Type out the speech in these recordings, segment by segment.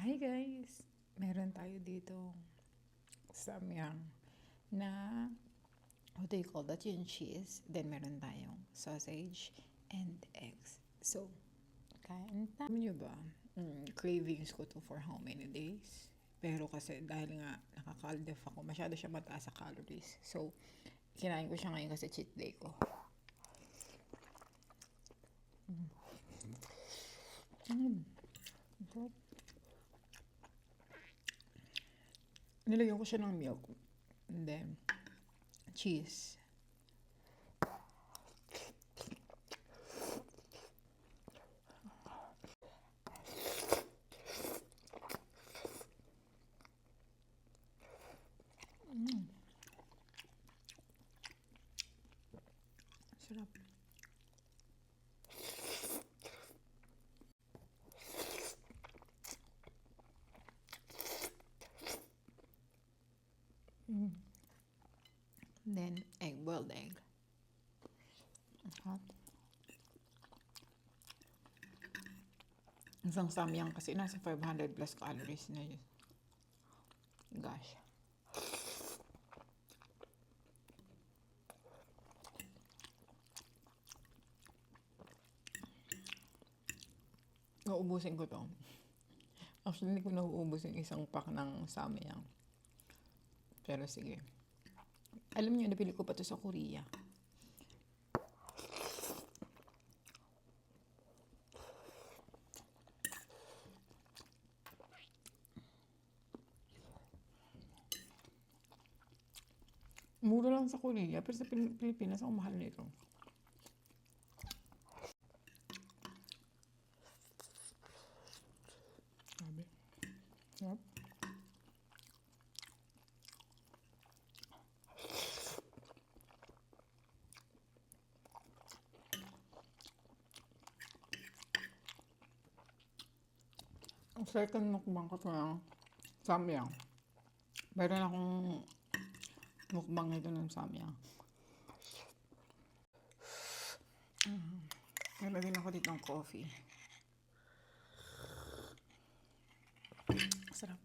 Hi guys! Meron tayo dito samyang na what do you call that? Yung cheese. Then meron tayong sausage and eggs. So, kain na. Alam nyo ba, cravings ko to for how many days? Pero kasi dahil nga nakaka-aldef ako, masyado siya mataas sa calories. So, kinain ko siya ngayon kasi cheat day ko. Nilagyan ko siya ng milk. And then, cheese. Sarap. Then, boiled egg. Hot. Isang samyang kasi nasa 500 plus calories na yun. Gosh. Nauubusin ko to. Actually, hindi ko nauubos yung isang pack ng samyang. Pero sige. Alam niyo, napili ko pa to sa Korea. Mura lang sa Korea, pero sa Pilipinas ang mahal nito. Sabi. Yep. Ang second mukbang ko ng samyang. Meron akong mukbang nito ng samyang. Nalagyan ako dito ng coffee. Sarap.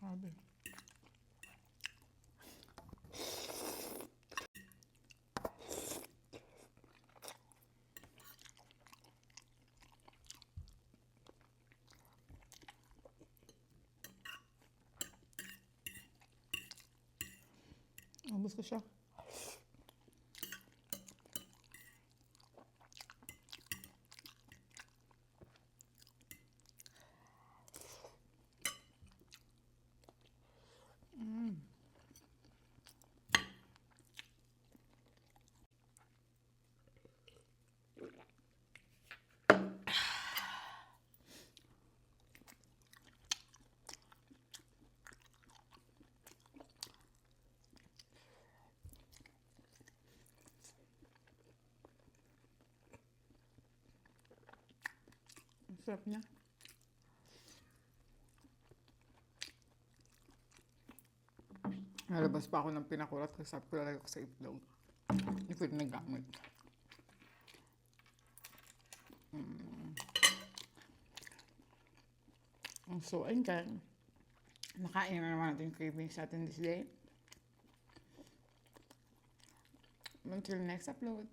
Sabi. Ubus ko siya. Ang sarap niya. Nalabas pa ako ng pinakulat kasi sabi ko lalagay ko sa itlog. Hindi ko rin nagamit. So, ayun ka. Nakain na naman natin yung cravings natin this day. Until next upload.